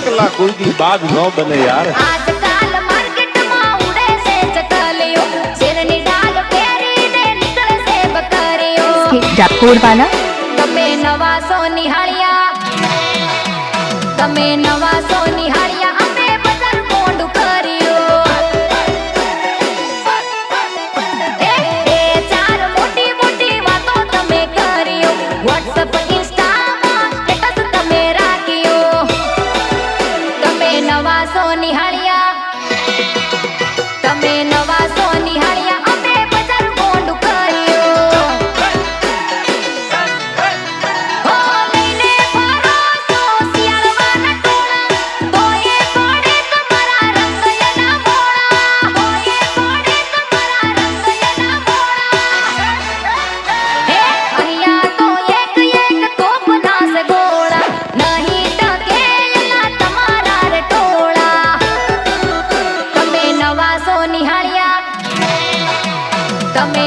ચકલા કુલદી બાદ ન બને યાર। આજકાલ માર્કેટમાં ઉડે છે ચકલીઓ, શેરની ડાલ પહેરીને નીકળે છે બકરીઓ। જાકોડવાલા તમે નવા સો નિહાળ્યા, તમે નવા સો નિહાળ્યા, અમે બજાર મોંઢું કર્યું। એ ચાર મોટી મોટી વાતો તમે કર્યો, વોટ્સઅપ ઇન્સ્ટામાં સ્ટેટસ તમે રાખ્યો। તમે નવા સો નિહાળ્યા, તમે નવા સો નિહાળ્યા, અમે બજાર મોંઢું કર્યું। હો લઈને ફરો છો શિયાળવાના ટોળા, તોય પડે તમારા રંગયના મોળા, તોય પડે તમારા રંગયના મોળા। હે અહીંયા તો એક એક તોપના છે ગોળા, નહીં ટકે એલા તમારા રે ટોળા। તમે નવા સો નિહાળ્યા, તમે